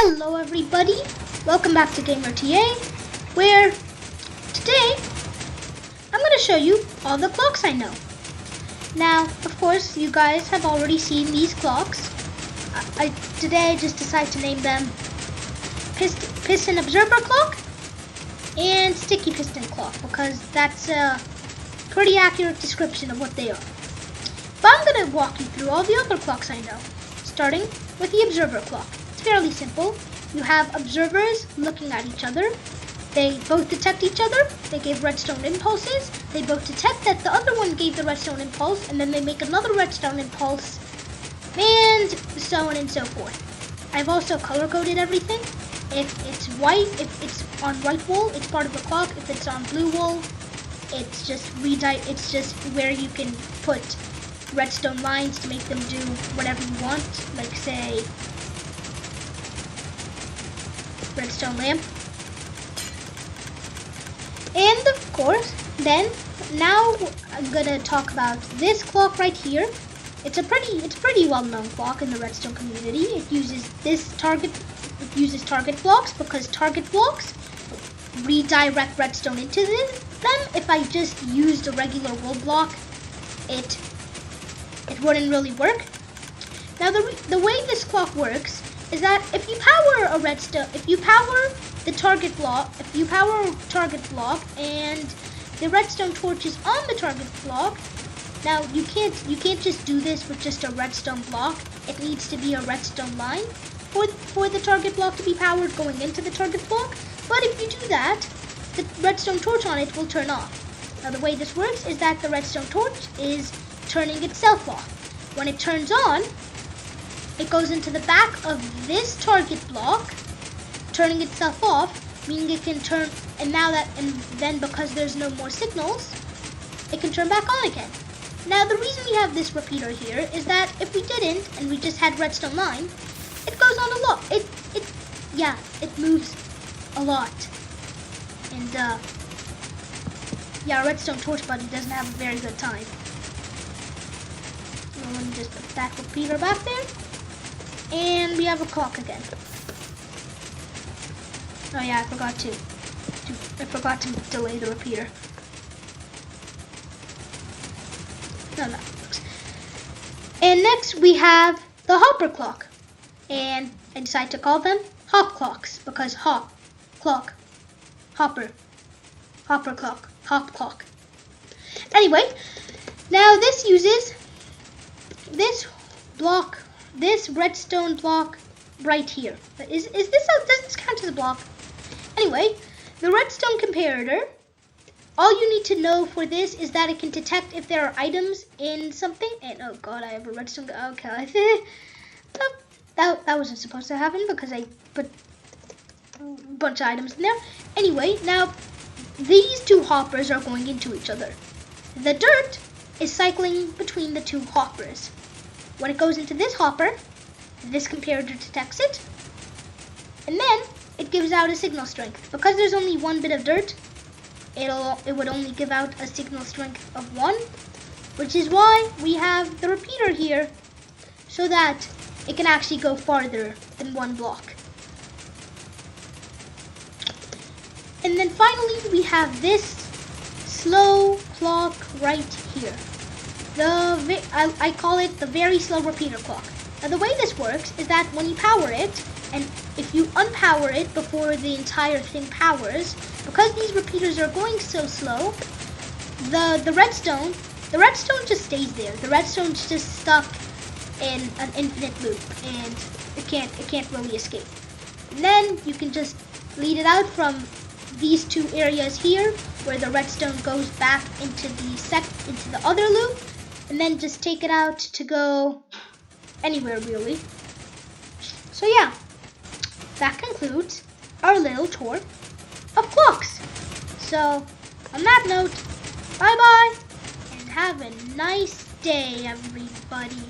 Hello everybody, welcome back to Gamer TA, where today I'm going to show you all the clocks I know. Now, of course, you guys have already seen these clocks. Today I just decided to name them Piston Observer Clock and Sticky Piston Clock because that's a pretty accurate description of what they are. But I'm going to walk you through all the other clocks I know, starting with the Observer Clock. Fairly simple. You have observers looking at each other. They both detect each other. They give redstone impulses. They both detect that the other one gave the redstone impulse, and then they make another redstone impulse, and so on and so forth. I've also color-coded everything. If it's white, if it's on white wool, it's part of the clock. If it's on blue wool, it's just where you can put redstone lines to make them do whatever you want, like say redstone lamp. And of course, now I'm gonna talk about this clock right here. It's a pretty well-known clock in the redstone community. It uses target blocks because target blocks redirect redstone into them. If I just used a regular wool block, it wouldn't really work. Now the way this clock works is that if you power the target block and the redstone torch is on the target block, now you can't just do this with just a redstone block. It needs to be a redstone line for the target block to be powered going into the target block. But if you do that, the redstone torch on it will turn off. Now the way this works is that the redstone torch is turning itself off. When it turns on, it goes into the back of this target block, turning itself off, meaning it can turn, and then because there's no more signals, it can turn back on again. Now the reason we have this repeater here is that if we didn't, and we just had redstone line, it goes on a lot. It moves a lot. And redstone torch buddy doesn't have a very good time. So let me just put that repeater back there. And we have a clock again. Oh yeah, I forgot to delay the repeater. No. And next we have the hopper clock. And I decided to call them hop clocks because hop clock, hopper clock, hop clock. Anyway, now this uses this redstone block right here. Does this count as a block? Anyway, the redstone comparator, all you need to know for this is that it can detect if there are items in something. And oh god, I have a redstone. Okay, that wasn't supposed to happen because I put a bunch of items in there. Anyway, now these two hoppers are going into each other. The dirt is cycling between the two hoppers. When it goes into this hopper, this comparator detects it, and then it gives out a signal strength. Because there's only one bit of dirt, it would only give out a signal strength of 1, which is why we have the repeater here, so that it can actually go farther than 1 block. And then finally, we have this slow clock right here. I call it the very slow repeater clock. Now the way this works is that when you power it, and if you unpower it before the entire thing powers, because these repeaters are going so slow, the redstone just stays there. The redstone's just stuck in an infinite loop, and it can't really escape. And then you can just lead it out from these two areas here, where the redstone goes back into the other loop, and then just take it out to go anywhere really. So yeah, that concludes our little tour of clocks. So on that note, bye bye, and have a nice day everybody.